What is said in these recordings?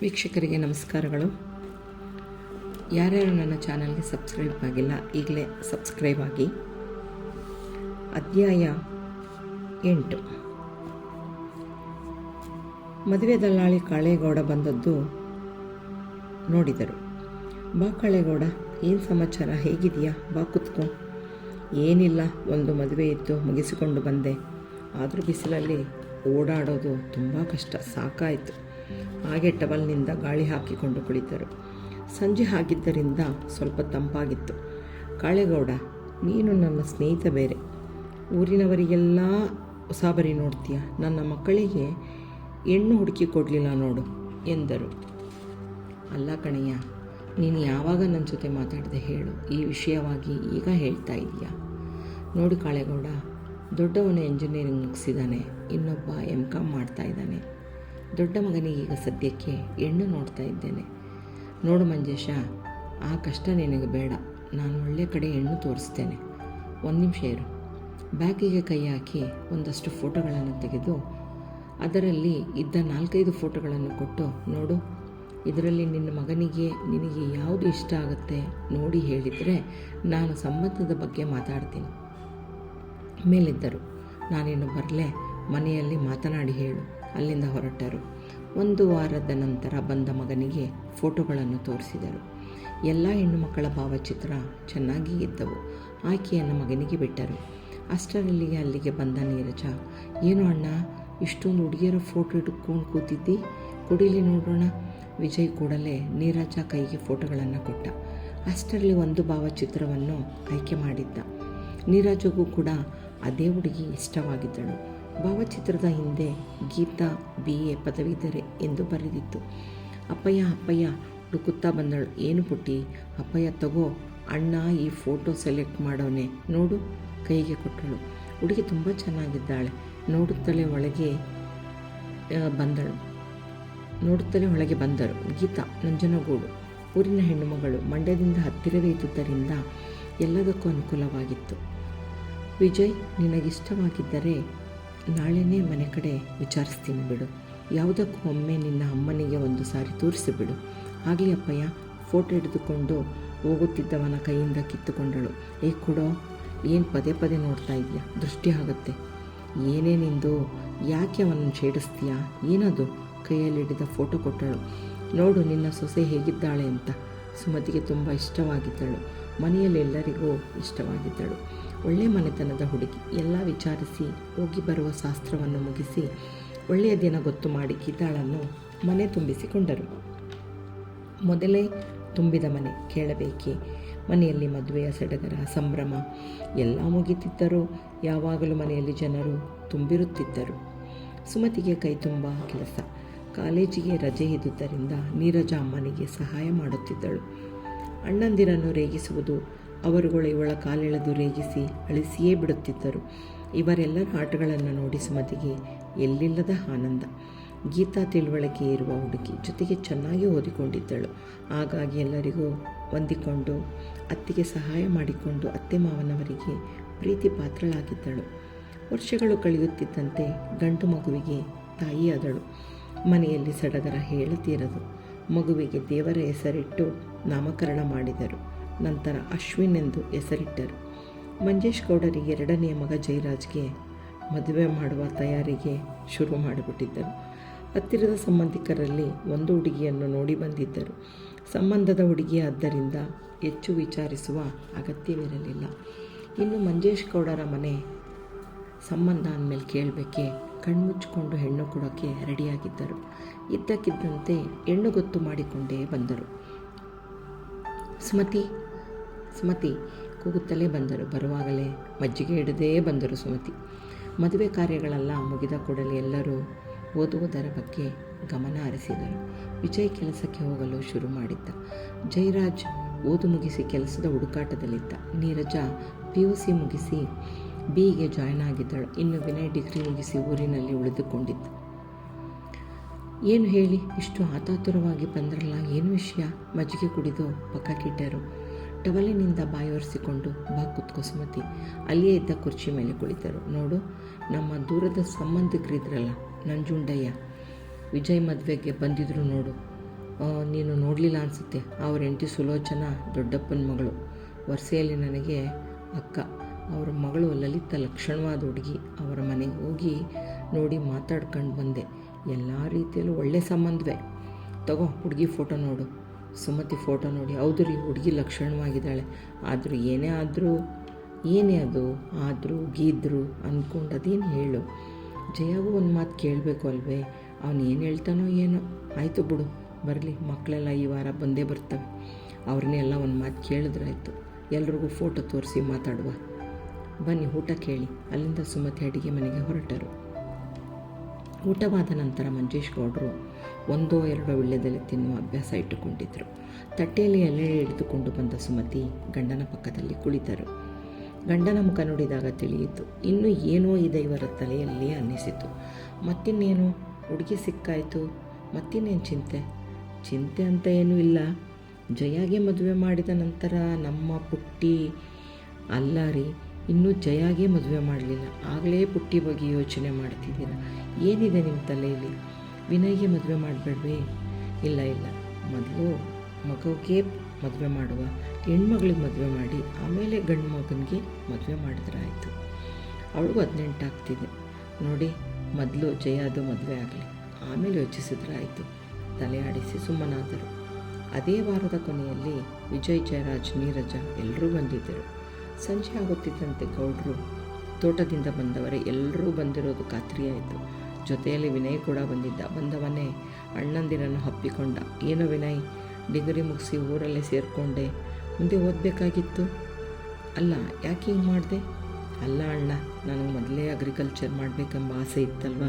ವೀಕ್ಷಕರಿಗೆ ನಮಸ್ಕಾರಗಳು. ಯಾರ್ಯಾರು ನನ್ನ ಚಾನಲ್ಗೆ ಸಬ್ಸ್ಕ್ರೈಬ್ ಆಗಿಲ್ಲ ಈಗಲೇ ಸಬ್ಸ್ಕ್ರೈಬ್ ಆಗಿ. ಅಧ್ಯಾಯ 8. ಮದುವೆ ದಲ್ಲಾಳಿ ಕಾಳೇಗೌಡ ಬಂದದ್ದು ನೋಡಿದರು. ಬಾ ಕಾಳೇಗೌಡ, ಏನು ಸಮಾಚಾರ, ಹೇಗಿದೆಯಾ, ಬಾ ಕುತ್ಕೋ. ಏನಿಲ್ಲ, ಒಂದು ಮದುವೆ ಇತ್ತು, ಮುಗಿಸಿಕೊಂಡು ಬಂದೆ. ಆದರೂ ಬಿಸಿಲಲ್ಲಿ ಓಡಾಡೋದು ತುಂಬ ಕಷ್ಟ, ಸಾಕಾಯಿತು. ಹಾಗೆ ಟವಲ್ನಿಂದ ಗಾಳಿ ಹಾಕಿಕೊಂಡು ಕುಳಿತರು. ಸಂಜೆ ಆಗಿದ್ದರಿಂದ ಸ್ವಲ್ಪ ತಂಪಾಗಿತ್ತು. ಕಾಳೇಗೌಡ, ನೀನು ನನ್ನ ಸ್ನೇಹಿತ ಬೇರೆ, ಊರಿನವರಿಗೆಲ್ಲ ಉಸಾಬರಿ ನೋಡ್ತೀಯ, ನನ್ನ ಮಕ್ಕಳಿಗೆ ಹೆಣ್ಣು ಹುಡುಕಿ ಕೊಡಲಿಲ್ಲ ನೋಡು ಎಂದರು. ಅಲ್ಲ ಕಣಯ್ಯ, ನೀನು ಯಾವಾಗ ನನ್ನ ಜೊತೆ ಮಾತಾಡಿದೆ ಹೇಳು, ಈ ವಿಷಯವಾಗಿ ಈಗ ಹೇಳ್ತಾ ಇದೀಯಾ? ನೋಡಿ ಕಾಳೇಗೌಡ, ದೊಡ್ಡವನು ಎಂಜಿನಿಯರಿಂಗ್ ಮುಗಿಸಿದ್ದಾನೆ, ಇನ್ನೊಬ್ಬ MCom ಮಾಡ್ತಾ ಇದ್ದಾನೆ. ದೊಡ್ಡ ಮಗನಿಗೆ ಈಗ ಸದ್ಯಕ್ಕೆ ಹೆಣ್ಣು ನೋಡ್ತಾ ಇದ್ದೇನೆ. ನೋಡು ಮಂಜೇಶ, ಆ ಕಷ್ಟ ನಿನಗೆ ಬೇಡ, ನಾನು ಒಳ್ಳೆ ಕಡೆ ಹೆಣ್ಣು ತೋರಿಸ್ತೇನೆ. ಒಂದು ನಿಮಿಷ ಇರು. ಬ್ಯಾಗಿಗೆ ಕೈ ಹಾಕಿ ಒಂದಷ್ಟು ಫೋಟೋಗಳನ್ನು ತೆಗೆದು ಅದರಲ್ಲಿ ಇದ್ದ 4-5 ಫೋಟೋಗಳನ್ನು ಕೊಟ್ಟು, ನೋಡು, ಇದರಲ್ಲಿ ನಿನ್ನ ಮಗನಿಗೆ ನಿನಗೆ ಯಾವುದು ಇಷ್ಟ ಆಗುತ್ತೆ ನೋಡಿ ಹೇಳಿದರೆ ನಾನು ಸಂಬಂಧದ ಬಗ್ಗೆ ಮಾತಾಡ್ತೀನಿ. ಮೇಲಿದ್ದರು. ನಾನಿನ್ನು ಬರಲೇ, ಮನೆಯಲ್ಲಿ ಮಾತನಾಡಿ ಹೇಳು. ಅಲ್ಲಿಂದ ಹೊರಟರು. 1 ವಾರದ ನಂತರ ಬಂದ ಮಗನಿಗೆ ಫೋಟೋಗಳನ್ನು ತೋರಿಸಿದರು. ಎಲ್ಲ ಹೆಣ್ಣು ಮಕ್ಕಳ ಭಾವಚಿತ್ರ ಚೆನ್ನಾಗಿ ಇದ್ದವು. ಆಕೆಯನ್ನು ಮಗನಿಗೆ ಬಿಟ್ಟರು. ಅಷ್ಟರಲ್ಲಿಗೆ ಅಲ್ಲಿಗೆ ಬಂದ ನೀರಜ. ಏನು ಅಣ್ಣ, ಇಷ್ಟೊಂದು ಹುಡುಗಿಯರ ಫೋಟೋ ಇಟ್ಕೊಂಡು ಕೂತಿದ್ದಿ, ಕುಡಿಲಿ ನೋಡೋಣ. ವಿಜಯ್ ಕೂಡಲೇ ನೀರಜ ಕೈಗೆ ಫೋಟೋಗಳನ್ನು ಕೊಟ್ಟ. ಅಷ್ಟರಲ್ಲಿ ಒಂದು ಭಾವಚಿತ್ರವನ್ನು ಆಯ್ಕೆ ಮಾಡಿದ್ದ. ನೀರಜಗೂ ಕೂಡ ಅದೇ ಹುಡುಗಿ ಇಷ್ಟವಾಗಿದ್ದಳು. ಭಾವಚಿತ್ರದ ಹಿಂದೆ ಗೀತಾ BA ಪದವೀಧರೆ ಎಂದು ಬರೆದಿತ್ತು. ಅಪ್ಪಯ್ಯ ಹುಡುಕುತ್ತಾ ಬಂದಳು. ಏನು ಪುಟ್ಟಿ? ಅಪ್ಪಯ್ಯ ತಗೋ, ಅಣ್ಣ ಈ ಫೋಟೋ ಸೆಲೆಕ್ಟ್ ಮಾಡೋನೆ ನೋಡು, ಕೈಗೆ ಕೊಟ್ಟಳು. ಹುಡುಗಿ ತುಂಬ ಚೆನ್ನಾಗಿದ್ದಾಳೆ. ನೋಡುತ್ತಲೇ ಒಳಗೆ ಬಂದರು. ಗೀತಾ ನಂಜನಗೂಡು ಊರಿನ ಹೆಣ್ಣುಮಗಳು, ಮಂಡ್ಯದಿಂದ ಹತ್ತಿರವೇ ಇದ್ದುದರಿಂದ ಎಲ್ಲದಕ್ಕೂ ಅನುಕೂಲವಾಗಿತ್ತು. ವಿಜಯ್, ನಿನಗಿಷ್ಟವಾಗಿದ್ದರೆ ನಾಳೆನೇ ಮನೆ ಕಡೆ ವಿಚಾರಿಸ್ತೀನಿ ಬಿಡು. ಯಾವುದಕ್ಕೂ ಒಮ್ಮೆ ನಿನ್ನ ಅಮ್ಮನಿಗೆ ಒಂದು ಸಾರಿ ತೋರಿಸಿಬಿಡು. ಆಗಲಿ ಅಪ್ಪಯ್ಯ. ಫೋಟೋ ಹಿಡಿದುಕೊಂಡು ಹೋಗುತ್ತಿದ್ದವನ ಕೈಯಿಂದ ಕಿತ್ತುಕೊಂಡಳು. ಕೊಡೋ, ಏನು ಪದೇ ಪದೇ ನೋಡ್ತಾ ಇದೆಯಾ, ದೃಷ್ಟಿ ಆಗುತ್ತೆ. ಏನೇನಿಂದು, ಯಾಕೆ ಅವನನ್ನು ಛೇಡಿಸ್ತೀಯಾ? ಏನದು? ಕೈಯಲ್ಲಿ ಹಿಡಿದ ಫೋಟೋ ಕೊಟ್ಟಳು. ನೋಡು ನಿನ್ನ ಸೊಸೆ ಹೇಗಿದ್ದಾಳೆ ಅಂತ. ಸುಮತಿಗೆ ತುಂಬ ಇಷ್ಟವಾಗಿದ್ದಳು. ಮನೆಯಲ್ಲಿ ಎಲ್ಲರಿಗೂ ಇಷ್ಟವಾಗಿದ್ದಳು. ಒಳ್ಳೆಯ ಮನೆತನದ ಹುಡುಗಿ. ಎಲ್ಲ ವಿಚಾರಿಸಿ ಹೋಗಿ ಬರುವ ಶಾಸ್ತ್ರವನ್ನು ಮುಗಿಸಿ ಒಳ್ಳೆಯ ದಿನ ಗೊತ್ತು ಮಾಡಿ ಗೀತಾಳನ್ನು ಮನೆ ತುಂಬಿಸಿಕೊಂಡರು. ಮೊದಲೇ ತುಂಬಿದ ಮನೆ ಕೇಳಬೇಕೆ? ಮನೆಯಲ್ಲಿ ಮದುವೆಯ ಸಡಗರ, ಸಂಭ್ರಮ ಎಲ್ಲ ಮುಗಿತಿದ್ದರೂ ಯಾವಾಗಲೂ ಮನೆಯಲ್ಲಿ ಜನರು ತುಂಬಿರುತ್ತಿದ್ದರು. ಸುಮತಿಗೆ ಕೈ ತುಂಬ ಕೆಲಸ. ಕಾಲೇಜಿಗೆ ರಜೆ ಇದ್ದುದರಿಂದ ನೀರಜ ಅಮ್ಮನಿಗೆ ಸಹಾಯ ಮಾಡುತ್ತಿದ್ದಳು. ಅಣ್ಣಂದಿರನ್ನು ರೇಗಿಸುವುದು, ಅವರುಗಳು ಇವಳ ಕಾಲೆಳೆದು ರೇಗಿಸಿ ಅಳಿಸಿಯೇ ಬಿಡುತ್ತಿದ್ದರು. ಇವರೆಲ್ಲರ ಆಟಗಳನ್ನು ನೋಡಿ ಸುಮತಿಗೆ ಎಲ್ಲಿಲ್ಲದ ಆನಂದ. ಗೀತಾ ತಿಳುವಳಿಕೆ ಇರುವ ಹುಡುಗಿ, ಜೊತೆಗೆ ಚೆನ್ನಾಗಿ ಓದಿಕೊಂಡಿದ್ದಳು. ಹಾಗಾಗಿ ಎಲ್ಲರಿಗೂ ಹೊಂದಿಕೊಂಡು ಅತ್ತಿಗೆ ಸಹಾಯ ಮಾಡಿಕೊಂಡು ಅತ್ತೆ ಮಾವನವರಿಗೆ ಪ್ರೀತಿ ಪಾತ್ರಳಾಗಿದ್ದಳು. ವರ್ಷಗಳು ಕಳೆಯುತ್ತಿದ್ದಂತೆ ಗಂಡು ಮಗುವಿಗೆ ತಾಯಿಯಾದಳು. ಮನೆಯಲ್ಲಿ ಸಡಗರ ಹೇಳತೀರದು. ಮಗುವಿಗೆ ದೇವರ ಹೆಸರಿಟ್ಟು ನಾಮಕರಣ ಮಾಡಿದರು. ನಂತರ ಅಶ್ವಿನ್ ಎಂದು ಹೆಸರಿಟ್ಟರು. ಮಂಜೇಶ್ ಗೌಡರಿಗೆ 2ನೇ ಮಗ ಜಯರಾಜ್ಗೆ ಮದುವೆ ಮಾಡುವ ತಯಾರಿಗೆ ಶುರು ಮಾಡಿಬಿಟ್ಟಿದ್ದರು. ಹತ್ತಿರದ ಸಂಬಂಧಿಕರಲ್ಲಿ ಒಂದು ಹುಡುಗಿಯನ್ನು ನೋಡಿ ಬಂದಿದ್ದರು. ಸಂಬಂಧದ ಹುಡುಗಿ ಆದ್ದರಿಂದ ಹೆಚ್ಚು ವಿಚಾರಿಸುವ ಅಗತ್ಯವಿರಲಿಲ್ಲ. ಇನ್ನು ಮಂಜೇಶ್ ಗೌಡರ ಮನೆ ಸಂಬಂಧ ಅಂದಮೇಲೆ ಕೇಳಬೇಕೆ, ಕಣ್ಮುಚ್ಚಿಕೊಂಡು ಹೆಣ್ಣು ಕೊಡೋಕ್ಕೆ ರೆಡಿಯಾಗಿದ್ದರು. ಇದ್ದಕ್ಕಿದ್ದಂತೆ ಹೆಣ್ಣು ಗೊತ್ತು ಮಾಡಿಕೊಂಡೇ ಬಂದರು. ಸುಮತಿ ಕೂಗುತ್ತಲೇ ಬಂದರು. ಬರುವಾಗಲೇ ಮಜ್ಜಿಗೆ ಹಿಡದೇ ಬಂದರು ಸುಮತಿ. ಮದುವೆ ಕಾರ್ಯಗಳೆಲ್ಲ ಮುಗಿದ ಕೂಡಲೇ ಎಲ್ಲರೂ ಓದುವುದರ ಬಗ್ಗೆ ಗಮನ ಹರಿಸಿದರು. ವಿಜಯ್ ಕೆಲಸಕ್ಕೆ ಹೋಗಲು ಶುರು ಮಾಡಿದ್ದ. ಜಯರಾಜ್ ಓದು ಮುಗಿಸಿ ಕೆಲಸದ ಹುಡುಕಾಟದಲ್ಲಿದ್ದ. ನೀರಜ PUC ಮುಗಿಸಿ BEಗೆ ಜಾಯ್ನ್ ಆಗಿದ್ದಳು. ಇನ್ನು ವಿನಯ್ ಡಿಗ್ರಿ ಮುಗಿಸಿ ಊರಿನಲ್ಲಿ ಉಳಿದುಕೊಂಡಿದ್ದ. ಏನು ಹೇಳಿ, ಇಷ್ಟು ಆತಾತುರವಾಗಿ ಬಂದ್ರಲ್ಲ, ಏನು ವಿಷಯ? ಮಜ್ಜಿಗೆ ಕುಡಿದು ಪಕ್ಕಕ್ಕಿಟ್ಟರು. ಟವಲಿನಿಂದ ಬಾಯೊರೆಸಿಕೊಂಡು, ಬಾ ಕುತ್ಕೋ ಸುಮತಿ. ಅಲ್ಲಿಯೇ ಇದ್ದ ಕುರ್ಚಿ ಮೇಲೆ ಕುಳಿತರು. ನೋಡು, ನಮ್ಮ ದೂರದ ಸಂಬಂಧಿಕರಿದ್ರಲ್ಲ, ನಂಜುಂಡಯ್ಯ, ವಿಜಯ್ ಮದುವೆಗೆ ಬಂದಿದ್ರು ನೋಡು. ನೀನು ನೋಡಲಿಲ್ಲ ಅನಿಸುತ್ತೆ. ಅವ್ರ ಹೆಂಡತಿ ಸುಲೋಚನಾ ದೊಡ್ಡಪ್ಪನ ಮಗಳು. ವರ್ಷೆಯಲ್ಲಿ ನನಗೆ ಅಕ್ಕ. ಅವರ ಮಗಳು ಲಲಿತಾ ಲಕ್ಷಣವಾದ ಹುಡುಗಿ. ಅವರ ಮನೆಗೆ ಹೋಗಿ ನೋಡಿ ಮಾತಾಡ್ಕೊಂಡು ಬಂದೆ. ಎಲ್ಲ ರೀತಿಯಲ್ಲೂ ಒಳ್ಳೆ ಸಂಬಂಧವೇ. ತಗೋ ಹುಡುಗಿ ಫೋಟೋ ನೋಡು. ಸುಮತಿ ಫೋಟೋ ನೋಡಿ, ಹೌದು ರೀ, ಹುಡುಗಿ ಲಕ್ಷಣವಾಗಿದ್ದಾಳೆ. ಆದರೂ ಏನೇ ಅದು ಆದರೂ ಗೀದ್ರು ಅಂದ್ಕೊಂಡದೇನು ಹೇಳು. ಜಯಾಗೂ ಒಂದು ಮಾತು ಕೇಳಬೇಕು ಅಲ್ವೇ? ಅವನು ಏನು ಹೇಳ್ತಾನೋ ಏನೋ. ಆಯಿತು ಬಿಡು, ಬರಲಿ, ಮಕ್ಕಳೆಲ್ಲ ಈ ವಾರ ಬಂದೇ ಬರ್ತವೆ. ಅವ್ರನ್ನೆಲ್ಲ ಒಂದು ಮಾತು ಕೇಳಿದ್ರಾಯ್ತು. ಎಲ್ರಿಗೂ ಫೋಟೋ ತೋರಿಸಿ ಮಾತಾಡುವ. ಬನ್ನಿ ಊಟ ಕೇಳಿ. ಅಲ್ಲಿಂದ ಸುಮತಿ ಅಡಿಗೆ ಮನೆಗೆ ಹೊರಟರು. ಊಟವಾದ ನಂತರ ಮಂಜೇಶ್ ಗೌಡರು 1-2 ವೀಳ್ಯದೆಲೆ ತಿನ್ನುವ ಅಭ್ಯಾಸ ಇಟ್ಟುಕೊಂಡಿದ್ದರು. ತಟ್ಟೆಯಲ್ಲಿ ಎಲೆ ಹಿಡಿದುಕೊಂಡು ಬಂದ ಸುಮತಿ ಗಂಡನ ಪಕ್ಕದಲ್ಲಿ ಕುಳಿತರು. ಗಂಡನ ಮುಖ ನೋಡಿದಾಗ ತಿಳಿಯಿತು, ಇನ್ನೂ ಏನೋ ಇದೆ ಇವರ ತಲೆಯಲ್ಲಿ ಅನ್ನಿಸಿತು. ಮತ್ತಿನ್ನೇನು, ಹುಡುಗಿ ಸಿಕ್ಕಾಯಿತು, ಮತ್ತಿನ್ನೇನು ಚಿಂತೆ ಅಂತ ಏನೂ ಇಲ್ಲ. ಜಯಾಗೆ ಮದುವೆ ಮಾಡಿದ ನಂತರ ನಮ್ಮ ಪುಟ್ಟಿ ಅಲ್ಲ ರೀ, ಇನ್ನೂ ಜಯಾಗೆ ಮದುವೆ ಮಾಡಲಿಲ್ಲ, ಆಗಲೇ ಪುಟ್ಟಿ ಬಗ್ಗೆ ಯೋಚನೆ ಮಾಡ್ತಿದ್ದೀರ. ಏನಿದೆ ನಿಮ್ಮ ತಲೆಯಲ್ಲಿ? ವಿನಯ್ಗೆ ಮದುವೆ ಮಾಡಬೇಡ್ವೇ? ಇಲ್ಲ, ಮೊದಲು ಮಗುಗೆ ಮದುವೆ ಮಾಡುವ, ಹೆಣ್ಮಗಳಿಗೆ ಮದುವೆ ಮಾಡಿ ಆಮೇಲೆ ಗಂಡು ಮಗನಿಗೆ ಮದುವೆ ಮಾಡಿದ್ರೆ ಆಯಿತು. ಅವಳಿಗೂ 18 ಆಗ್ತಿದೆ ನೋಡಿ. ಮೊದಲು ಜಯಾದು ಮದುವೆ ಆಗಲಿ, ಆಮೇಲೆ ಯೋಚಿಸಿದ್ರೆ ಆಯಿತು. ತಲೆ ಆಡಿಸಿ ಸುಮ್ಮನಾದರು. ಅದೇ ವಾರದ ಕೊನೆಯಲ್ಲಿ ವಿಜಯ್, ಜಯರಾಜ್, ನೀರಜ ಎಲ್ಲರೂ ಬಂದಿದ್ದರು. ಸಂಜೆ ಆಗುತ್ತಿದ್ದಂತೆ ಗೌಡರು ತೋಟದಿಂದ ಬಂದವರೇ ಎಲ್ಲರೂ ಬಂದಿರೋದು ಖಾತ್ರಿಯಾಯಿತು. ಜೊತೆಯಲ್ಲಿ ವಿನಯ್ ಕೂಡ ಬಂದವನೇ ಅಣ್ಣಂದಿರನ್ನು ಹಪ್ಪಿಕೊಂಡ. ಏನೋ ವಿನಯ್, ಡಿಗ್ರಿ ಮುಗಿಸಿ ಊರಲ್ಲೇ ಸೇರಿಕೊಂಡೆ, ಮುಂದೆ ಓದಬೇಕಾಗಿತ್ತು. ಅಲ್ಲ, ಯಾಕೆ ಹಿಂಗೆ ಮಾಡಿದೆ? ಅಲ್ಲ ಅಣ್ಣ, ನನಗೆ ಮೊದಲೇ ಅಗ್ರಿಕಲ್ಚರ್ ಮಾಡಬೇಕೆಂಬ ಆಸೆ ಇತ್ತಲ್ವ,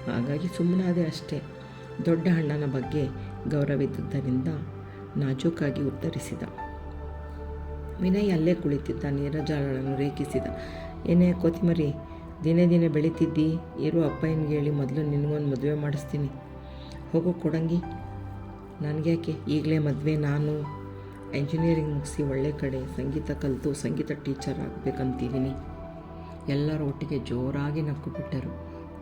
ಹಾಗಾಗಿ ಸುಮ್ಮನಾದೆ ಅಷ್ಟೇ. ದೊಡ್ಡ ಅಣ್ಣನ ಬಗ್ಗೆ ಗೌರವಿದ್ದುದರಿಂದ ನಾಜೂಕಾಗಿ ಉತ್ತರಿಸಿದ. ವಿನಯ್ ಅಲ್ಲೇ ಕುಳಿತಿದ್ದ ನೀರಜಾಳನ್ನು ರೇಖಿಸಿದ. ಏನೇ ಕೊತ್ತಿಮರಿ, ದಿನೇ ಬೆಳೀತಿದ್ದಿ. ಇರೋ ಅಪ್ಪಯ್ಯನಿಗೆ ಹೇಳಿ ಮೊದಲು ನಿನಗೊಂದು ಮದುವೆ ಮಾಡಿಸ್ತೀನಿ. ಹೋಗೋ ಕೊಡಂಗಿ. ನನಗ್ಯಾಕೆ ಈಗಲೇ ಮದುವೆ? ನಾನು ಎಂಜಿನಿಯರಿಂಗ್ ಮುಗಿಸಿ ಒಳ್ಳೆ ಕಡೆ ಸಂಗೀತ ಕಲಿತು ಸಂಗೀತ ಟೀಚರ್ ಆಗಬೇಕಂತಿದ್ದೀನಿ. ಎಲ್ಲರೂ ಒಟ್ಟಿಗೆ ಜೋರಾಗಿ ನಕ್ಕು ಬಿಟ್ಟರು.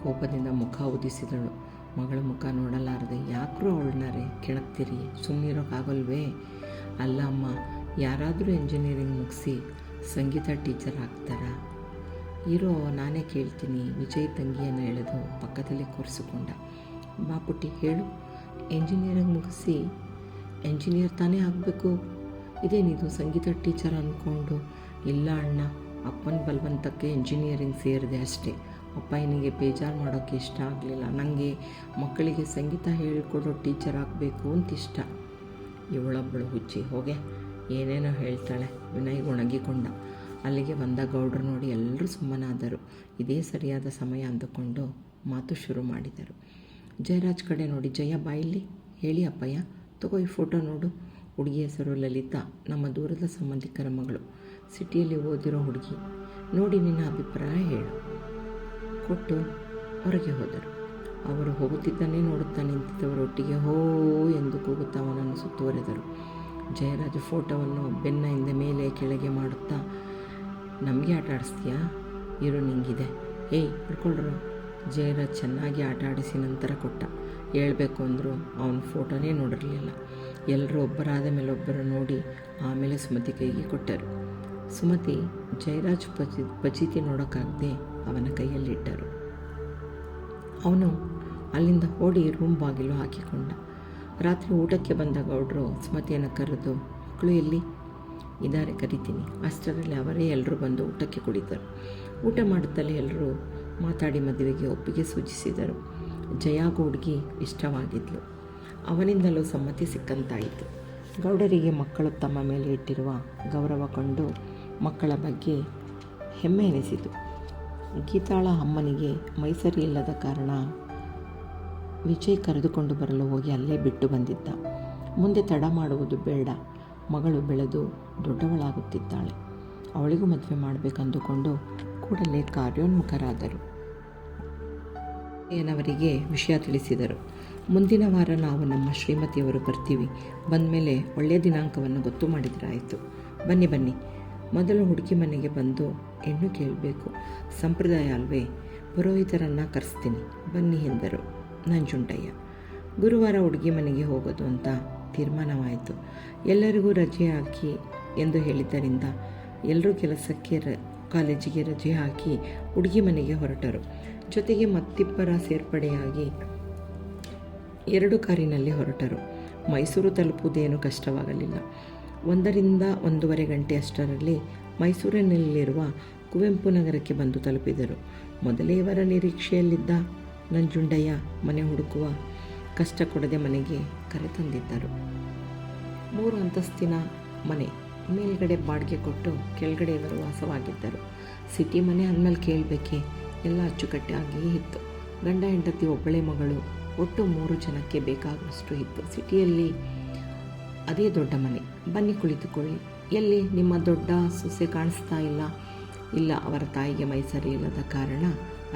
ಕೋಪದಿಂದ ಮುಖ ಉದಿಸಿದಳು. ಮಗಳ ಮುಖ ನೋಡಲಾರದೆ, ಯಾಕ್ರೂ ಅವಳನ್ನಾರೆ ಕೆಣಕ್ತೀರಿ? ಸುಮ್ಮನಿರೋಕ್ಕಾಗಲ್ವೇ? ಅಲ್ಲ ಅಮ್ಮ, ಯಾರಾದರೂ ಎಂಜಿನಿಯರಿಂಗ್ ಮುಗಿಸಿ ಸಂಗೀತ ಟೀಚರ್ ಆಗ್ತಾರಾ? ಇರೋ, ನಾನೇ ಕೇಳ್ತೀನಿ. ವಿಜಯ್ ತಂಗಿಯನ್ನು ಎಳೆದು ಪಕ್ಕದಲ್ಲಿ ಕೂರಿಸಿಕೊಂಡ. ಬಾ ಪುಟ್ಟಿ, ಹೇಳು. ಎಂಜಿನಿಯರಿಂಗ್ ಮುಗಿಸಿ ಎಂಜಿನಿಯರ್ ತಾನೇ ಆಗಬೇಕು. ಇದೇನಿದು ಸಂಗೀತ ಟೀಚರ್ ಅಂದ್ಕೊಂಡು? ಇಲ್ಲ ಅಣ್ಣ, ಅಪ್ಪನ ಬಲವಂತಕ್ಕೆ ಎಂಜಿನಿಯರಿಂಗ್ ಸೇರಿದೆ ಅಷ್ಟೇ. ಅಪ್ಪಯ್ಯನಿಗೆ ಬೇಜಾರು ಮಾಡೋಕ್ಕೆ ಇಷ್ಟ ಆಗಲಿಲ್ಲ. ನನಗೆ ಮಕ್ಕಳಿಗೆ ಸಂಗೀತ ಹೇಳಿಕೊಡೋ ಟೀಚರ್ ಆಗಬೇಕು ಅಂತ ಇಷ್ಟ. ಇವಳೊಬ್ಬಳು ಹುಚ್ಚಿ, ಹೋಗೆ ಏನೇನೋ ಹೇಳ್ತಾಳೆ. ವಿನಯ್ ಒಣಗಿಕೊಂಡ. ಅಲ್ಲಿಗೆ ಬಂದ ಗೌಡ್ರು ನೋಡಿ ಎಲ್ಲರೂ ಸುಮ್ಮನಾದರು. ಇದೇ ಸರಿಯಾದ ಸಮಯ ಅಂದುಕೊಂಡು ಮಾತು ಶುರು ಮಾಡಿದರು. ಜಯರಾಜ್ ಕಡೆ ನೋಡಿ, ಜಯ ಬಾಯಿಲಿ ಹೇಳಿ ಅಪ್ಪಯ್ಯ, ತಗೋ ಈ ಫೋಟೋ ನೋಡು. ಹುಡುಗಿ ಹೆಸರು ಲಲಿತಾ, ನಮ್ಮ ದೂರದ ಸಂಬಂಧಿಕರ ಮಗಳು. ಸಿಟಿಯಲ್ಲಿ ಓದಿರೋ ಹುಡುಗಿ. ನೋಡಿ ನಿನ್ನ ಅಭಿಪ್ರಾಯ ಹೇಳು. ಕೊಟ್ಟು ಹೊರಗೆ ಹೋದರು. ಅವರು ಹೋಗುತ್ತಿದ್ದನ್ನೇ ನೋಡುತ್ತಾ ನಿಂತಿದ್ದವರೊಟ್ಟಿಗೆ ಹೋ ಎಂದು ಕೂಗುತ್ತಾ ಅವನನ್ನು ಸುತ್ತುವರೆದರು. ಜಯರಾಜ್ ಫೋಟೋವನ್ನು ಬೆನ್ನ ಹಿಂದೆ ಮೇಲೆ ಕೆಳಗೆ ಮಾಡುತ್ತಾ, ನಮಗೆ ಆಟ ಆಡಿಸ್ತೀಯಾ? ಇರು, ನಿಂಗಿದೆ. ಏಯ್ ಹಿಡ್ಕೊಳ್ರು. ಜಯರಾಜ್ ಚೆನ್ನಾಗಿ ಆಟ ಆಡಿಸಿ ನಂತರ ಕೊಟ್ಟ. ಹೇಳ್ಬೇಕು ಅಂದರೂ ಅವನ ಫೋಟೋನೇ ನೋಡಿರಲಿಲ್ಲ. ಎಲ್ಲರೂ ಒಬ್ಬರಾದ ಮೇಲೆ ಒಬ್ಬರು ನೋಡಿ ಆಮೇಲೆ ಸುಮತಿ ಕೈಗೆ ಕೊಟ್ಟರು. ಸುಮತಿ ಜಯರಾಜ್ ಪಚೀತಿ ನೋಡೋಕ್ಕಾಗದೆ ಅವನ ಕೈಯಲ್ಲಿಟ್ಟರು. ಅವನು ಅಲ್ಲಿಂದ ಓಡಿ ರೂಮ್ ಬಾಗಿಲು ಹಾಕಿಕೊಂಡ. ರಾತ್ರಿ ಊಟಕ್ಕೆ ಬಂದ ಗೌಡ್ರು ಸುಮತಿಯನ್ನು ಕರೆದು, ಮಕ್ಕಳು ಎಲ್ಲಿ ಇದ್ದಾರೆ, ಕರಿತೀನಿ. ಅಷ್ಟರಲ್ಲಿ ಅವರೇ ಎಲ್ಲರೂ ಬಂದು ಊಟಕ್ಕೆ ಕುಳಿತರು. ಊಟ ಮಾಡುತ್ತಲೇ ಎಲ್ಲರೂ ಮಾತಾಡಿ ಮದುವೆಗೆ ಒಪ್ಪಿಗೆ ಸೂಚಿಸಿದರು. ಜಯಾಗೂ ಹುಡುಗಿ ಇಷ್ಟವಾಗಿದ್ಲು. ಅವನಿಂದಲೂ ಸಮ್ಮತಿ ಸಿಕ್ಕಂತಾಯಿತು. ಗೌಡರಿಗೆ ಮಕ್ಕಳು ತಮ್ಮ ಮೇಲೆ ಇಟ್ಟಿರುವ ಗೌರವ ಕಂಡು ಮಕ್ಕಳ ಬಗ್ಗೆ ಹೆಮ್ಮೆ ಎನಿಸಿತು. ಗೀತಾಳ ಅಮ್ಮನಿಗೆ ಮೈಸರಿ ಇಲ್ಲದ ಕಾರಣ ವಿಜಯ್ ಕರೆದುಕೊಂಡು ಬರಲು ಹೋಗಿ ಅಲ್ಲೇ ಬಿಟ್ಟು ಬಂದಿದ್ದ. ಮುಂದೆ ತಡ ಮಾಡುವುದು ಬೇಡ, ಮಗಳು ಬೆಳೆದು ದೊಡ್ಡವಳಾಗುತ್ತಿದ್ದಾಳೆ, ಅವಳಿಗೂ ಮದುವೆ ಮಾಡಬೇಕಂದುಕೊಂಡು ಕೂಡಲೇ ಕಾರ್ಯೋನ್ಮುಖರಾದರು. ಏನವರಿಗೆ ವಿಷಯ ತಿಳಿಸಿದರು. ಮುಂದಿನ ವಾರ ನಾವು ನಮ್ಮ ಶ್ರೀಮತಿಯವರು ಬರ್ತೀವಿ, ಬಂದಮೇಲೆ ಒಳ್ಳೆಯ ದಿನಾಂಕವನ್ನು ಗೊತ್ತು ಮಾಡಿದರೆ ಆಯಿತು. ಬನ್ನಿ, ಮೊದಲು ಹುಡುಗಿ ಮನೆಗೆ ಬಂದು ಹೆಣ್ಣು ಕೇಳಬೇಕು, ಸಂಪ್ರದಾಯ ಅಲ್ವೇ, ಪುರೋಹಿತರನ್ನು ಕರೆಸ್ತೀನಿ, ಬನ್ನಿ ಎಂದರು ನಂಜುಂಡಯ್ಯ. ಗುರುವಾರ ಹುಡುಗಿ ಮನೆಗೆ ಹೋಗೋದು ಅಂತ ತೀರ್ಮಾನವಾಯಿತು. ಎಲ್ಲರಿಗೂ ರಜೆ ಹಾಕಿ ಎಂದು ಹೇಳಿದ್ದರಿಂದ ಎಲ್ಲರೂ ಕೆಲಸಕ್ಕೆ ಕಾಲೇಜಿಗೆ ರಜೆ ಹಾಕಿ ಹುಡುಗಿ ಮನೆಗೆ ಹೊರಟರು. ಜೊತೆಗೆ ಮತ್ತಿಬ್ಬರ ಸೇರ್ಪಡೆಯಾಗಿ 2 ಕಾರಿನಲ್ಲಿ ಹೊರಟರು. ಮೈಸೂರು ತಲುಪುವುದೇನು ಕಷ್ಟವಾಗಲಿಲ್ಲ. 1 1.5 ಗಂಟೆ ಅಷ್ಟರಲ್ಲಿ ಮೈಸೂರಿನಲ್ಲಿರುವ ಕುವೆಂಪು ನಗರಕ್ಕೆ ಬಂದು ತಲುಪಿದರು. ಮೊದಲೇ ಇವರ ನಿರೀಕ್ಷೆಯಲ್ಲಿದ್ದ ನಂಜುಂಡಯ್ಯ ಮನೆ ಹುಡುಕುವ ಕಷ್ಟ ಕೊಡದೆ ಮನೆಗೆ ಕರೆತಂದಿದ್ದರು. 3 ಅಂತಸ್ತಿನ ಮನೆ. ಮೇಲ್ಗಡೆ ಬಾಡಿಗೆ ಕೊಟ್ಟು ಕೆಳಗಡೆ ಇವರು ವಾಸವಾಗಿದ್ದರು. ಸಿಟಿ ಮನೆ ಅಂದಮೇಲೆ ಕೇಳಬೇಕೆ, ಎಲ್ಲ ಅಚ್ಚುಕಟ್ಟಾಗಿಯೇ ಇತ್ತು. ಗಂಡ ಹೆಂಡತಿ ಒಬ್ಬಳೇ ಮಗಳು, ಒಟ್ಟು 3 ಜನಕ್ಕೆ ಬೇಕಾಗುವಷ್ಟು ಇತ್ತು. ಸಿಟಿಯಲ್ಲಿ ಅದೇ ದೊಡ್ಡ ಮನೆ. ಬನ್ನಿ ಕುಳಿತುಕೊಳ್ಳಿ. ಎಲ್ಲಿ ನಿಮ್ಮ ದೊಡ್ಡ ಸೊಸೆ ಕಾಣಿಸ್ತಾ ಇಲ್ಲ? ಇಲ್ಲ, ಅವರ ತಾಯಿಗೆ ಮೈ ಸರಿ ಇಲ್ಲದ ಕಾರಣ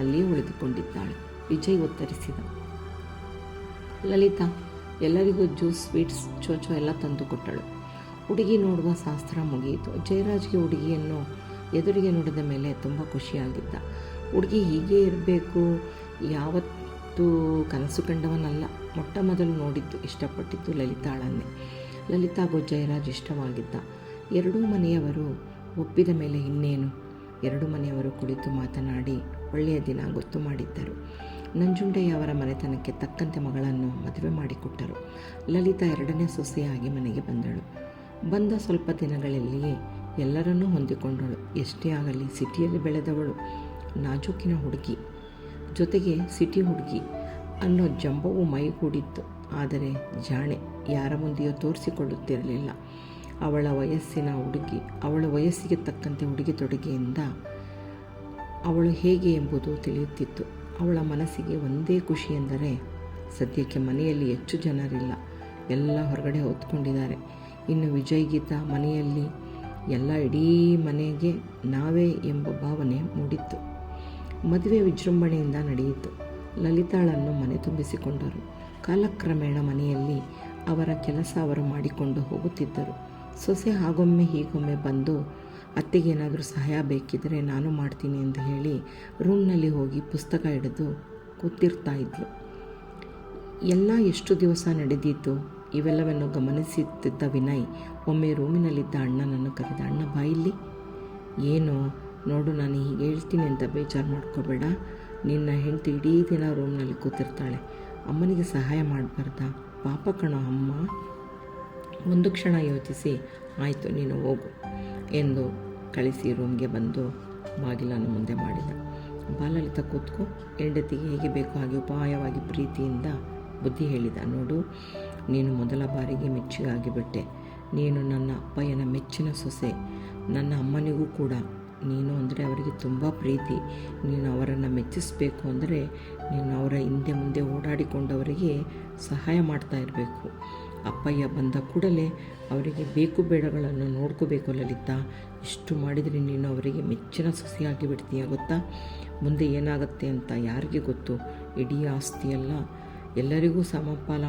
ಅಲ್ಲಿಯೇ ಉಳಿದುಕೊಂಡಿದ್ದಾಳೆ, ವಿಜಯ್ ಉತ್ತರಿಸಿದ. ಲಲಿತಾ ಎಲ್ಲರಿಗೂ ಜ್ಯೂಸ್, ಸ್ವೀಟ್ಸ್, ಚೋಚೋ ಎಲ್ಲ ತಂದು ಕೊಟ್ಟಳು. ಹುಡುಗಿ ನೋಡುವ ಶಾಸ್ತ್ರ ಮುಗಿಯಿತು. ಜಯರಾಜ್ಗೆ ಹುಡುಗಿಯನ್ನು ಎದುರಿಗೆ ನೋಡಿದ ಮೇಲೆ ತುಂಬ ಖುಷಿಯಾಗಿದ್ದ. ಹುಡುಗಿ ಹೀಗೆ ಇರಬೇಕು, ಯಾವತ್ತೂ ಕನಸು ಕಂಡವನಲ್ಲ. ಮೊಟ್ಟ ಮೊದಲು ನೋಡಿದ್ದು, ಇಷ್ಟಪಟ್ಟಿದ್ದು ಲಲಿತಾಳನ್ನೇ. ಲಲಿತಾಗೂ ಜಯರಾಜ್ ಇಷ್ಟವಾಗಿದ್ದ. 2 ಮನೆಯವರು ಒಪ್ಪಿದ ಮೇಲೆ ಇನ್ನೇನು. 2 ಮನೆಯವರು ಕುಳಿತು ಮಾತನಾಡಿ ಒಳ್ಳೆಯ ದಿನ ಗೊತ್ತು ಮಾಡಿದ್ದರು. ನಂಜುಂಡಯ್ಯ ಅವರ ಮನೆತನಕ್ಕೆ ತಕ್ಕಂತೆ ಮಗಳನ್ನು ಮದುವೆ ಮಾಡಿಕೊಟ್ಟರು. ಲಲಿತಾ 2ನೇ ಸೊಸೆಯಾಗಿ ಮನೆಗೆ ಬಂದಳು. ಬಂದ ಸ್ವಲ್ಪ ದಿನಗಳಲ್ಲಿಯೇ ಎಲ್ಲರನ್ನೂ ಹೊಂದಿಕೊಂಡಳು. ಎಷ್ಟೇ ಆಗಲಿ ಸಿಟಿಯಲ್ಲಿ ಬೆಳೆದವಳು, ನಾಜೂಕಿನ ಹುಡುಗಿ, ಜೊತೆಗೆ ಸಿಟಿ ಹುಡುಗಿ ಅನ್ನೋ ಜಂಬವು ಮೈಗೂಡಿತ್ತು. ಆದರೆ ಜಾಣೆ, ಯಾರ ಮುಂದೆಯೂ ತೋರಿಸಿಕೊಳ್ಳುತ್ತಿರಲಿಲ್ಲ. ಅವಳ ವಯಸ್ಸಿಗೆ ತಕ್ಕಂತೆ ಉಡುಗೆ ತೊಡುಗೆಯಿಂದ ಅವಳು ಹೇಗೆ ಎಂಬುದು ತಿಳಿಯುತ್ತಿತ್ತು. ಅವಳ ಮನಸ್ಸಿಗೆ ಒಂದೇ ಖುಷಿ ಎಂದರೆ ಸದ್ಯಕ್ಕೆ ಮನೆಯಲ್ಲಿ ಹೆಚ್ಚು ಜನರಿಲ್ಲ, ಎಲ್ಲ ಹೊರಗಡೆ ಹೊತ್ಕೊಂಡಿದ್ದಾರೆ. ಇನ್ನು ವಿಜಯ್ ಗೀತಾ ಮನೆಯಲ್ಲಿ ಎಲ್ಲ ಇಡೀ ಮನೆಗೆ ನಾವೇ ಎಂಬ ಭಾವನೆ ಮೂಡಿತ್ತು. ಮದುವೆ ವಿಜೃಂಭಣೆಯಿಂದ ನಡೆಯಿತು. ಲಲಿತಾಳನ್ನು ಮನೆ ತುಂಬಿಸಿಕೊಂಡರು. ಕಾಲಕ್ರಮೇಣ ಮನೆಯಲ್ಲಿ ಅವರ ಕೆಲಸ ಅವರು ಮಾಡಿಕೊಂಡು ಹೋಗುತ್ತಿದ್ದರು. ಸೊಸೆ ಹಾಗೊಮ್ಮೆ ಹೀಗೊಮ್ಮೆ ಬಂದು ಅತ್ತೆಗೇನಾದರೂ ಸಹಾಯ ಬೇಕಿದ್ದರೆ ನಾನು ಮಾಡ್ತೀನಿ ಎಂದು ಹೇಳಿ ರೂಮ್ನಲ್ಲಿ ಹೋಗಿ ಪುಸ್ತಕ ಹಿಡಿದು ಕೂತಿರ್ತಾ ಇದ್ಲು. ಎಲ್ಲ ಎಷ್ಟು ದಿವಸ ನಡೆದಿತ್ತು ಇವೆಲ್ಲವನ್ನು ಗಮನಿಸುತ್ತಿದ್ದ ವಿನಯ್ ಒಮ್ಮೆ ರೂಮಿನಲ್ಲಿದ್ದ ಅಣ್ಣನನ್ನು ಕರೆದ. ಅಣ್ಣ ಬಾಯಿಲ್ಲಿ. ಏನು ನೋಡು, ನಾನು ಹೀಗೆ ಹೇಳ್ತೀನಿ ಅಂತ ಬೇಜಾರು ಮಾಡ್ಕೋಬೇಡ. ನಿನ್ನ ಹೆಂಡತಿ ಇಡೀ ದಿನ ರೂಮ್ನಲ್ಲಿ ಕೂತಿರ್ತಾಳೆ, ಅಮ್ಮನಿಗೆ ಸಹಾಯ ಮಾಡಬಾರ್ದಾ? ಪಾಪ ಕಣೋ ಅಮ್ಮ. ಒಂದು ಕ್ಷಣ ಯೋಚಿಸಿ, ಆಯಿತು ನೀನು ಹೋಗು ಎಂದು ಕಳಿಸಿ ರೂಮ್ಗೆ ಬಂದು ಬಾಗಿಲನ್ನು ಮುಂದೆ ಮಾಡಿದ. ಬಾಲಲಿತ ಕೂತ್ಕೋ. ಹೆಂಡತಿಗೆ ಹೇಗೆ ಬೇಕೋ ಹಾಗೆ ಉಪಾಯವಾಗಿ ಪ್ರೀತಿಯಿಂದ ಬುದ್ಧಿ ಹೇಳಿದ. ನೋಡು, ನೀನು ಮೊದಲ ಬಾರಿಗೆ ಮೆಚ್ಚುಗಾಗಿಬಿಟ್ಟೆ. ನೀನು ನನ್ನ ಅಪ್ಪಯ್ಯನ ಮೆಚ್ಚಿನ ಸೊಸೆ. ನನ್ನ ಅಮ್ಮನಿಗೂ ಕೂಡ ನೀನು ಅಂದರೆ ಅವರಿಗೆ ತುಂಬ ಪ್ರೀತಿ. ನೀನು ಅವರನ್ನು ಮೆಚ್ಚಿಸಬೇಕು ಅಂದರೆ ನೀನು ಅವರ ಹಿಂದೆ ಮುಂದೆ ಓಡಾಡಿಕೊಂಡವರಿಗೆ ಸಹಾಯ ಮಾಡ್ತಾ ಇರಬೇಕು. ಅಪ್ಪಯ್ಯ ಬಂದ ಕೂಡಲೇ ಅವರಿಗೆ ಬೇಕು ಬೇಡಗಳನ್ನು ನೋಡ್ಕೋಬೇಕು ಲಲಿತಾ. ಇಷ್ಟು ಮಾಡಿದರೆ ನೀನು ಅವರಿಗೆ ಮೆಚ್ಚಿನ ಸೊಸೆಯಾಗಿ ಬಿಡ್ತೀಯ ಗೊತ್ತಾ? ಮುಂದೆ ಏನಾಗುತ್ತೆ ಅಂತ ಯಾರಿಗೆ ಗೊತ್ತು? ಇಡೀ ಆಸ್ತಿಯೆಲ್ಲ ಎಲ್ಲರಿಗೂ ಸಮಪಾಲು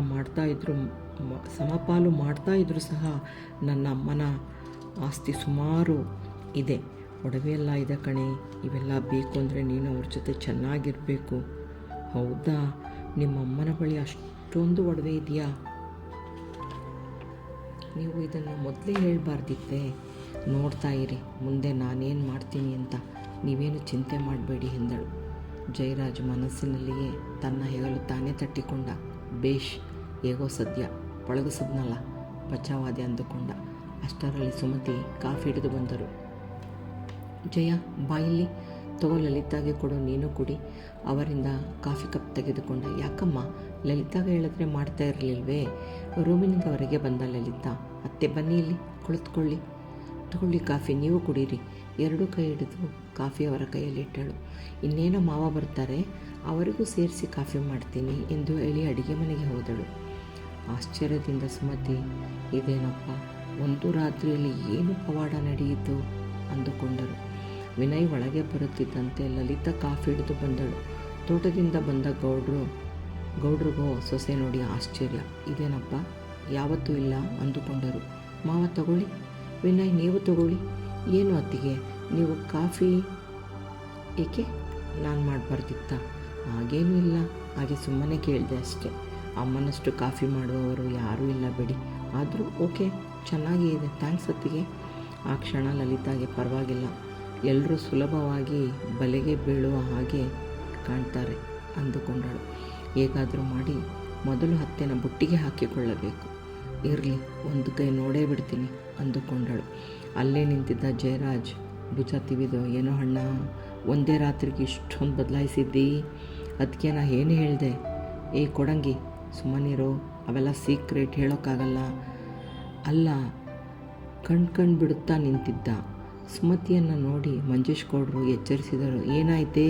ಮಾಡ್ತಾಯಿದ್ರು ಸಹ ನನ್ನ ಅಮ್ಮನ ಆಸ್ತಿ ಸುಮಾರು ಇದೆ, ಒಡವೆಯೆಲ್ಲ ಇದೆ ಕಣೆ. ಇವೆಲ್ಲ ಬೇಕು ಅಂದರೆ ನೀನು ಅವ್ರ ಜೊತೆ ಚೆನ್ನಾಗಿರಬೇಕು. ಹೌದಾ? ನಿಮ್ಮ ಅಮ್ಮನ ಬಳಿ ಅಷ್ಟೊಂದು ಒಡವೆ ಇದೆಯಾ? ನೀವು ಇದನ್ನು ಮೊದಲೇ ಹೇಳಬಾರ್ದಿತ್ತೆ. ನೋಡ್ತಾ ಇರಿ ಮುಂದೆ ನಾನೇನು ಮಾಡ್ತೀನಿ ಅಂತ, ನೀವೇನು ಚಿಂತೆ ಮಾಡಬೇಡಿ ಎಂದಳು. ಜಯರಾಜ್ ಮನಸ್ಸಿನಲ್ಲಿಯೇ ತನ್ನ ಹೆಗಲು ತಾನೇ ತಟ್ಟಿಕೊಂಡ. ಬೇಷ್, ಹೇಗೋ ಸದ್ಯ ಪಳಗಿಸಿದ್ನಲ್ಲ, ಬಚಾವಾದೆ ಅಂದುಕೊಂಡ. ಅಷ್ಟರಲ್ಲಿ ಸುಮತಿ ಕಾಫಿ ಹಿಡಿದು ಬಂದರು. ಜಯ, ಬಾಯಿಲ್ಲಿ ತಗೋ, ಲಲಿತಾಗೆ ಕೊಡು, ನೀನು ಕುಡಿ. ಅವರಿಂದ ಕಾಫಿ ಕಪ್ ತೆಗೆದುಕೊಂಡ. ಯಾಕಮ್ಮ, ಲಲಿತಾಗೆ ಹೇಳಿದ್ರೆ ಮಾಡ್ತಾ ಇರಲಿಲ್ವೇ? ರೂಮಿನಿಂದ ಹೊರಗೆ ಬಂದ ಲಲಿತಾ. ಅತ್ತೆ ಬನ್ನಿ, ಇಲ್ಲಿ ಕುಳಿತುಕೊಳ್ಳಿ, ತಗೊಳ್ಳಿ ಕಾಫಿ, ನೀವು ಕುಡೀರಿ. 2 ಕೈ ಹಿಡಿದು ಕಾಫಿ ಅವರ ಕೈಯಲ್ಲಿ ಇಟ್ಟಳು. ಇನ್ನೇನೋ ಮಾವ ಬರ್ತಾರೆ, ಅವರಿಗೂ ಸೇರಿಸಿ ಕಾಫಿ ಮಾಡ್ತೀನಿ ಎಂದು ಹೇಳಿ ಅಡುಗೆ ಮನೆಗೆ ಹೋದಳು. ಆಶ್ಚರ್ಯದಿಂದ ಸುಮತಿ, ಇದೇನಪ್ಪ, ಒಂದು ರಾತ್ರಿಯಲ್ಲಿ ಏನು ಪವಾಡ ನಡೆಯಿತು ಅಂದುಕೊಂಡರು. ವಿನಯ್ ಒಳಗೆ ಬರುತ್ತಿದ್ದಂತೆ ಲಲಿತಾ ಕಾಫಿ ಹಿಡಿದು ಬಂದಳು. ತೋಟದಿಂದ ಬಂದ ಗೌಡ್ರಿಗೋ ಸೊಸೆ ನೋಡಿ ಆಶ್ಚರ್ಯ. ಇದೇನಪ್ಪ, ಯಾವತ್ತೂ ಇಲ್ಲ ಅಂದುಕೊಂಡರು. ಮಾವ ತಗೊಳ್ಳಿ. ವಿನಯ್, ನೀವು ತಗೊಳ್ಳಿ. ಏನು ಅತ್ತಿಗೆ, ನೀವು ಕಾಫಿ ಏಕೆ? ನಾನು ಮಾಡಬಾರ್ದಿತ್ತ? ಹಾಗೇನೂ ಇಲ್ಲ, ಹಾಗೆ ಸುಮ್ಮನೆ ಕೇಳಿದೆ ಅಷ್ಟೆ. ಅಮ್ಮನಷ್ಟು ಕಾಫಿ ಮಾಡುವವರು ಯಾರೂ ಇಲ್ಲ ಬಿಡಿ. ಆದರೂ ಓಕೆ, ಚೆನ್ನಾಗೇ ಇದೆ, ಥ್ಯಾಂಕ್ಸ್ ಅತ್ತಿಗೆ. ಆ ಕ್ಷಣ ಲಲಿತಾಗೆ ಪರವಾಗಿಲ್ಲ, ಎಲ್ಲರೂ ಸುಲಭವಾಗಿ ಬಲೆಗೆ ಬೀಳುವ ಹಾಗೆ ಕಾಣ್ತಾರೆ ಅಂದುಕೊಂಡಳು. ಹೇಗಾದರೂ ಮಾಡಿ ಮೊದಲು ಹತ್ತೆನ ಬುಟ್ಟಿಗೆ ಹಾಕಿಕೊಳ್ಳಬೇಕು. ಇರಲಿ, ಒಂದು ಕೈ ನೋಡೇ ಬಿಡ್ತೀನಿ ಅಂದುಕೊಂಡಳು. ಅಲ್ಲೇ ನಿಂತಿದ್ದ ಜಯರಾಜ್ ಭುಜ ತಿವಿದು, ಏನೋ ಅಣ್ಣ, ಒಂದೇ ರಾತ್ರಿಗೆ ಇಷ್ಟೊಂದು ಬದಲಾಯಿಸಿದ್ದಿ, ಅದಕ್ಕೆ ನಾ ಏನು ಹೇಳಿದೆ? ಕೊಡಂಗಿ, ಸುಮ್ಮನಿರೋ, ಅವೆಲ್ಲ ಸೀಕ್ರೆಟ್ ಹೇಳೋಕ್ಕಾಗಲ್ಲ. ಅಲ್ಲ, ಕಣ್ ಬಿಡುತ್ತಾ ನಿಂತಿದ್ದ ಸುಮತಿಯನ್ನು ನೋಡಿ ಮಂಜೇಶ್ ಗೌಡರು ಎಚ್ಚರಿಸಿದರು. ಏನಾಯ್ತೇ?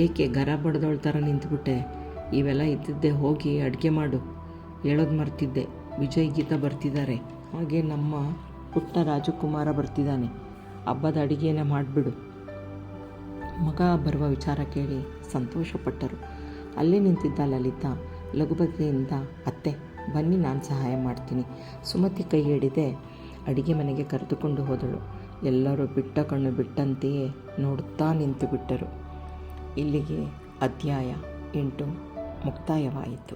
ಏಕೆ ಗರ ಬಡ್ದೋಳ ಥರ ನಿಂತುಬಿಟ್ಟೆ? ಇವೆಲ್ಲ ಇದ್ದಿದ್ದೆ, ಹೋಗಿ ಅಡುಗೆ ಮಾಡು. ಹೇಳೋದು ಮರ್ತಿದ್ದೆ, ವಿಜಯ್ ಗೀತಾ ಬರ್ತಿದ್ದಾರೆ, ಹಾಗೆ ನಮ್ಮ ಪುಟ್ಟ ರಾಜಕುಮಾರ ಬರ್ತಿದ್ದಾನೆ. ಹಬ್ಬದ ಅಡುಗೆನ ಮಾಡಿಬಿಡು. ಮಗ ಬರುವ ವಿಚಾರ ಕೇಳಿ ಸಂತೋಷಪಟ್ಟರು. ಅಲ್ಲೇ ನಿಂತಿದ್ದ ಲಲಿತಾ ಲಘುಬಗೆಯಿಂದ, ಅತ್ತೆ ಬನ್ನಿ, ನಾನು ಸಹಾಯ ಮಾಡ್ತೀನಿ. ಸುಮತಿ ಕೈ ಹಿಡಿದೆ ಅಡುಗೆ ಮನೆಗೆ ಕರೆದುಕೊಂಡು ಹೋದಳು. ಎಲ್ಲರೂ ಬಿಟ್ಟ ಕಣ್ಣು ಬಿಟ್ಟಂತೆಯೇ ನೋಡುತ್ತಾ ನಿಂತು ಬಿಟ್ಟರು. ಇಲ್ಲಿಗೆ ಅಧ್ಯಾಯ 8 ಮುಕ್ತಾಯವಾಯಿತು.